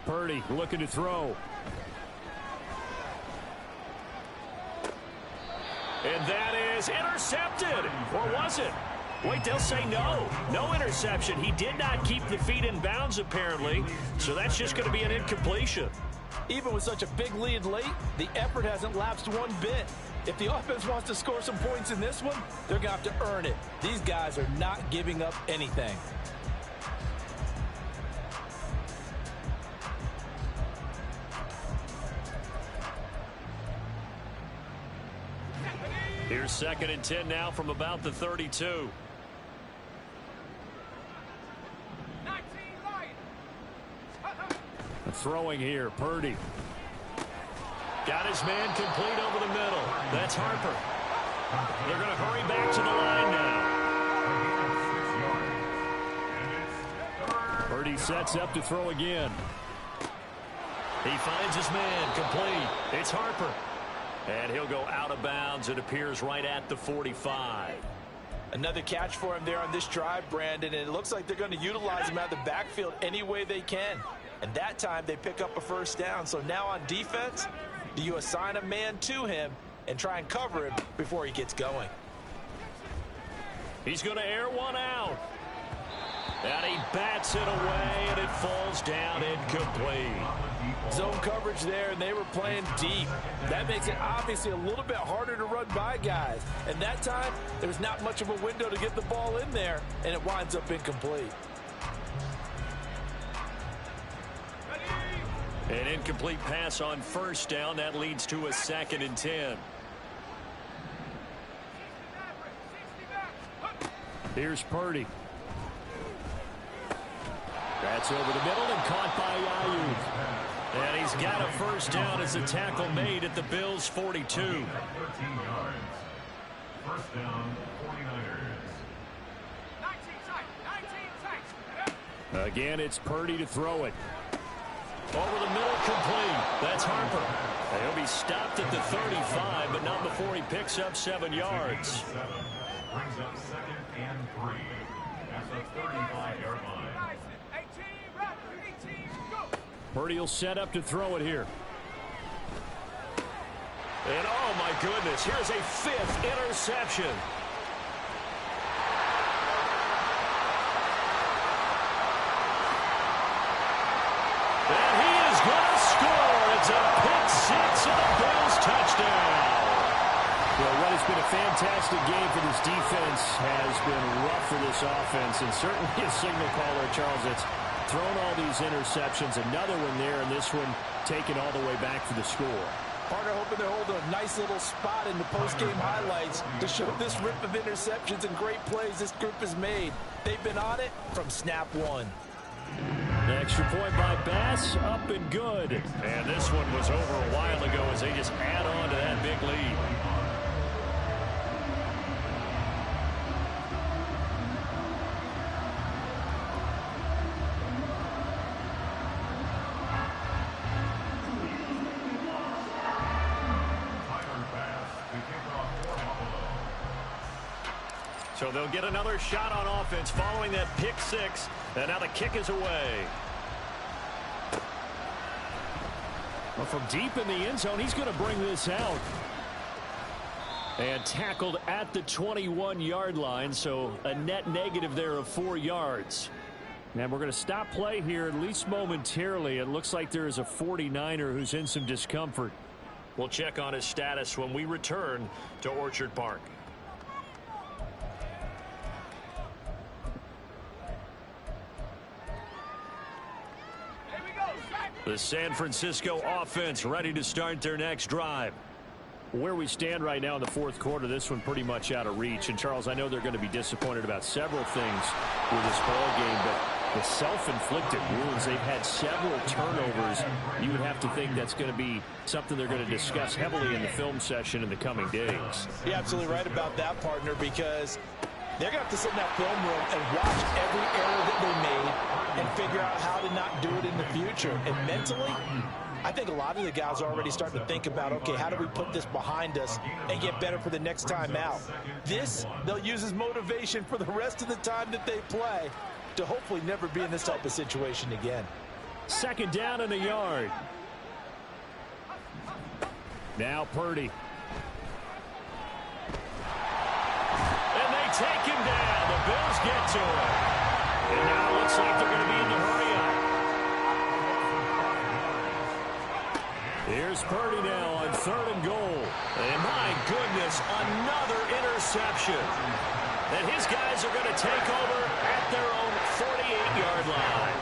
Purdy looking to throw. And that is intercepted. Or was it? Wait, they'll say no. No interception. He did not keep the feet in bounds, apparently. So that's just going to be an incompletion. Even with such a big lead late, the effort hasn't lapsed one bit. If the offense wants to score some points in this one, they're going to have to earn it. These guys are not giving up anything. Here's 2nd and 10 now from about the 32. Throwing here, Purdy. Got his man complete over the middle. That's Harper. They're going to hurry back to the line now. Purdy sets up to throw again. He finds his man complete. It's Harper. And he'll go out of bounds. It appears right at the 45. Another catch for him there on this drive, Brandon, and it looks like they're going to utilize him out of the backfield any way they can. And that time they pick up a 1st down. So now on defense, do you assign a man to him and try and cover him before he gets going? He's going to air one out. And he bats it away, and it falls down incomplete. Zone coverage there, and they were playing deep. That makes it obviously a little bit harder to run by guys. And that time, there's not much of a window to get the ball in there, and it winds up incomplete. An incomplete pass on 1st down. That leads to a 2nd and 10. That's over the middle and caught by Ayuk. And he's got a first down as a tackle made at the Bills' 42. 13 yards. First down, 49ers. 19 tight. Again, it's Purdy to throw it. Over the middle, complete. That's Harper. And he'll be stopped at the 35, but not before he picks up 7 yards. Brings up 2nd and 3. That's a 35-yard line. 18, run, 18, go. Purdy will set up to throw it here. And oh my goodness, here's a 5th interception. And he is going to score. It's a pick 6 and a Bills touchdown. Well, what has been a fantastic game for this defense has been rough for this offense, and certainly a signal caller, Charles, that's thrown all these interceptions. Another one there, and this one taken all the way back for the score. Partner hoping they're holding a nice little spot in the post-game highlights to show this rip of interceptions and great plays this group has made. They've been on it from snap one. The extra point by Bass, up and good. And this one was over a while ago as they just add on to that big lead. So they'll get another shot on offense following that pick 6. And now the kick is away. Well, from deep in the end zone, he's going to bring this out. And tackled at the 21-yard line, so a net negative there of 4 yards. And we're going to stop play here, at least momentarily. It looks like there is a 49er who's in some discomfort. We'll check on his status when we return to Orchard Park. The San Francisco offense ready to start their next drive. Where we stand right now in the fourth quarter, this one pretty much out of reach. And, Charles, I know they're going to be disappointed about several things with this ball game, but the self-inflicted wounds, they've had several turnovers. You would have to think that's going to be something they're going to discuss heavily in the film session in the coming days. You're absolutely right about that, partner, because they're going to have to sit in that film room and watch every error that they made and figure out how to not do it in the future. And mentally, I think a lot of the guys are already starting to think about, okay, how do we put this behind us and get better for the next time out? This, they'll use as motivation for the rest of the time that they play to hopefully never be in this type of situation again. 2nd down and a yard. Now Purdy. And they take him down. The Bills get to him. And now it looks like they're going to be in the hurry-up. Here's Purdy now on 3rd and goal. And my goodness, another interception. And his guys are going to take over at their own 48-yard line.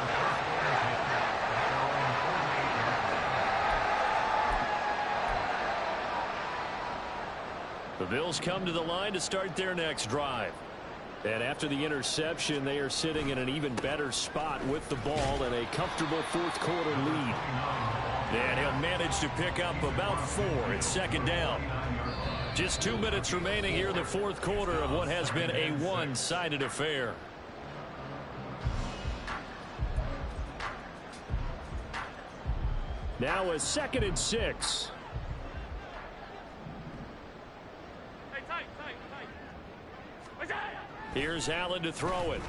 The Bills come to the line to start their next drive. And after the interception, they are sitting in an even better spot with the ball and a comfortable fourth quarter lead. And he'll manage to pick up about 4 at 2nd down. Just 2 minutes remaining here in the fourth quarter of what has been a one-sided affair. Now a 2nd and 6. Hey, tight. Here's Allen to throw it.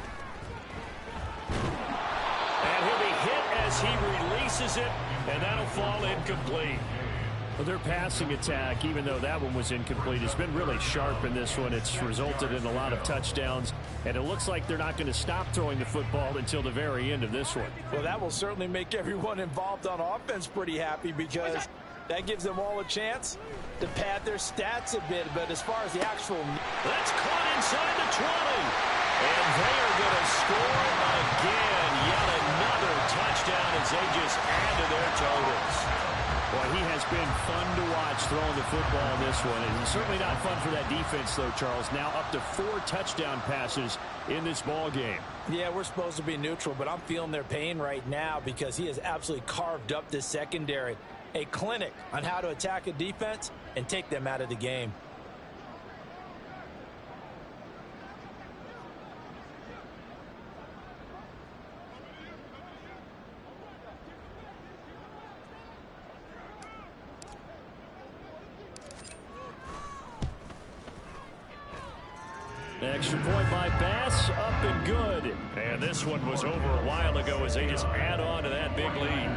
And he'll be hit as he releases it, and that'll fall incomplete. Well, their passing attack, even though that one was incomplete, has been really sharp in this one. It's resulted in a lot of touchdowns, and it looks like they're not going to stop throwing the football until the very end of this one. Well, that will certainly make everyone involved on offense pretty happy because that gives them all a chance to pad their stats a bit. But as far as the actual... That's caught inside the 20. And they are going to score again. Yet another touchdown as they just add to their totals. Well, he has been fun to watch throwing the football in this one. And certainly not fun for that defense, though, Charles. Now up to 4 touchdown passes in this ball game. Yeah, we're supposed to be neutral, but I'm feeling their pain right now because he has absolutely carved up this secondary. A clinic on how to attack a defense and take them out of the game. Extra point by Bass, up and good. And this one was over a while ago as they just add on to that big lead.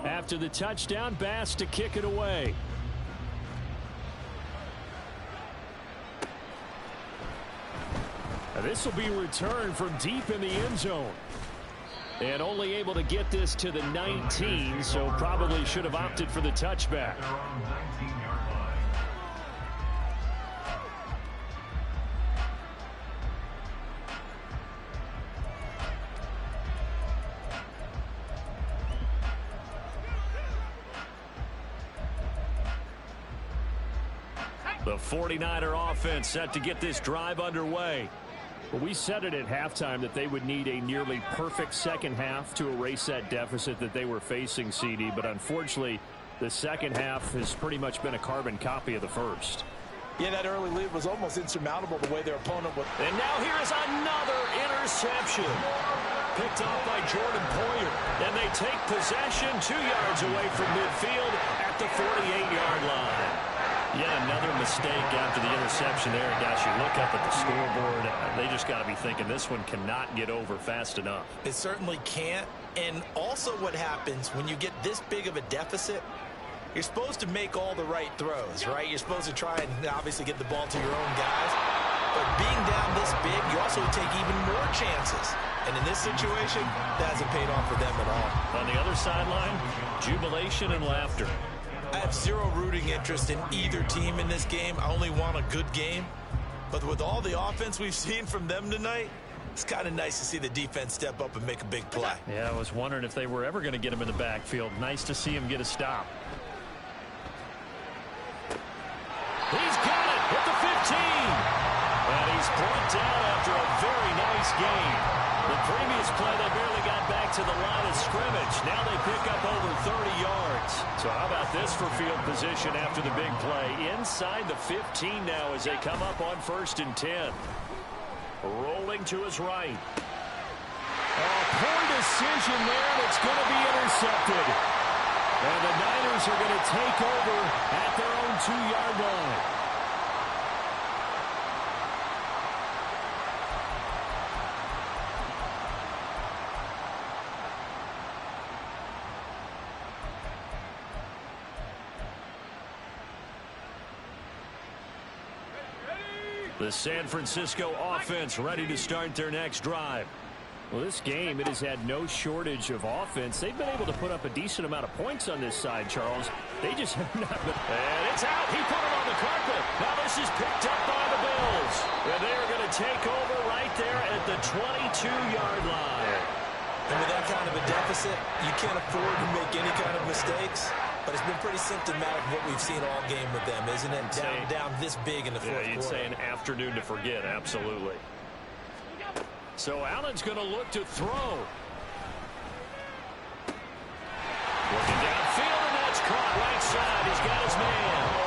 After the touchdown, Bass to kick it away. This will be returned from deep in the end zone. And only able to get this to the 19, so probably should have opted for the touchback. The 49er offense set to get this drive underway. Well, we said it at halftime that they would need a nearly perfect second half to erase that deficit that they were facing, CD. But unfortunately, the second half has pretty much been a carbon copy of the first. Yeah, that early lead was almost insurmountable the way their opponent would. And now here is another interception. Picked off by Jordan Poyer. And they take possession 2 yards away from midfield at the 48-yard line. Yet another mistake after the interception there. Guys, you look up at the scoreboard, they just got to be thinking this one cannot get over fast enough. It certainly can't. And also what happens when you get this big of a deficit, you're supposed to make all the right throws, right? You're supposed to try and obviously get the ball to your own guys. But being down this big, you also take even more chances. And in this situation, that hasn't paid off for them at all. On the other sideline, jubilation and laughter. I have zero rooting interest in either team in this game. I only want a good game. But with all the offense we've seen from them tonight, it's kind of nice to see the defense step up and make a big play. Yeah, I was wondering if they were ever going to get him in the backfield. Nice to see him get a stop. He's got it at the 15. And he's brought down after a very nice game. The previous play, they barely got back to the line of scrimmage. Now they pick up over 30 yards. So how about this for field position after the big play? Inside the 15 now as they come up on 1st and 10. Rolling to his right. Poor decision there, and it's going to be intercepted. And the Niners are going to take over at their own 2-yard line. The San Francisco offense ready to start their next drive. Well, this game, it has had no shortage of offense. They've been able to put up a decent amount of points on this side, Charles. They just have not been. And it's out. He put it on the carpet. Now this is picked up by the Bills. And they're going to take over right there at the 22-yard line. And with that kind of a deficit, you can't afford to make any kind of mistakes. But it's been pretty symptomatic of what we've seen all game with them, isn't it? Down this big in the fourth quarter. You'd say an afternoon to forget, absolutely. So Allen's going to look to throw. Looking downfield, and that's caught right side. He's got his man.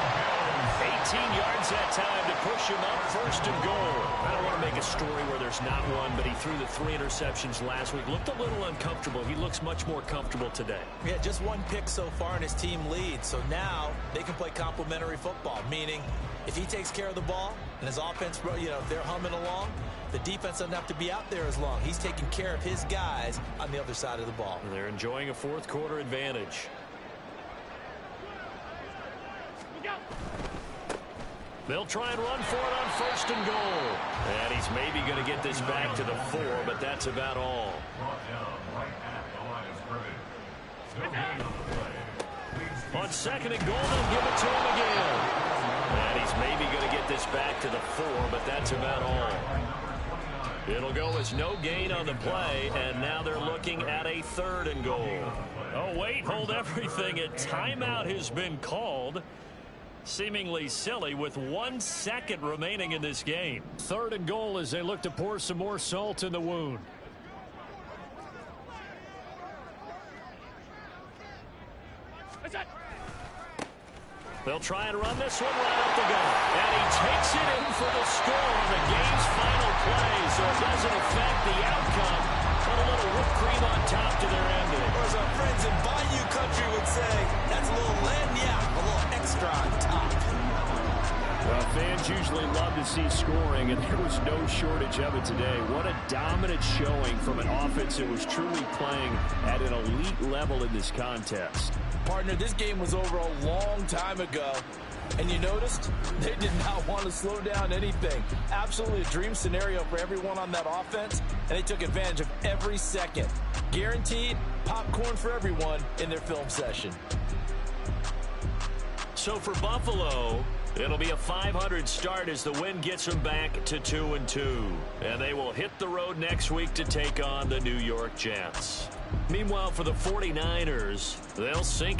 18 yards that time to push him up 1st and goal. I don't want to make a story where there's not one, but he threw the 3 interceptions last week. Looked a little uncomfortable. He looks much more comfortable today. Yeah, just 1 pick so far and his team leads. So now they can play complementary football, meaning if he takes care of the ball and his offense, if they're humming along, the defense doesn't have to be out there as long. He's taking care of his guys on the other side of the ball. And they're enjoying a 4th quarter advantage. They'll try and run for it on 1st and goal. And he's maybe going to get this back to the 4, but that's about all. On 2nd and goal, they'll give it to him again. And he's maybe going to get this back to the 4, but that's about all. It'll go as no gain on the play, and now they're looking at a 3rd and goal. Oh, wait, hold everything. A timeout has been called. Seemingly silly with 1 second remaining in this game. 3rd and goal as they look to pour some more salt in the wound. They'll try and run this one right up the gut. And he takes it in for the score on the game's final play, so it doesn't affect the outcome. Put a little whipped cream on top to their ending. Or as our friends in Bayou Country would say, that's a little lagniappe, a little extra on top. Well, fans usually love to see scoring, and there was no shortage of it today. What a dominant showing from an offense that was truly playing at an elite level in this contest. Partner, this game was over a long time ago, and you noticed they did not want to slow down anything. Absolutely a dream scenario for everyone on that offense, and they took advantage of every second. Guaranteed popcorn for everyone in their film session. So for Buffalo, it'll be a .500 start as the win gets them back to 2-2. And they will hit the road next week to take on the New York Jets. Meanwhile, for the 49ers, they'll sink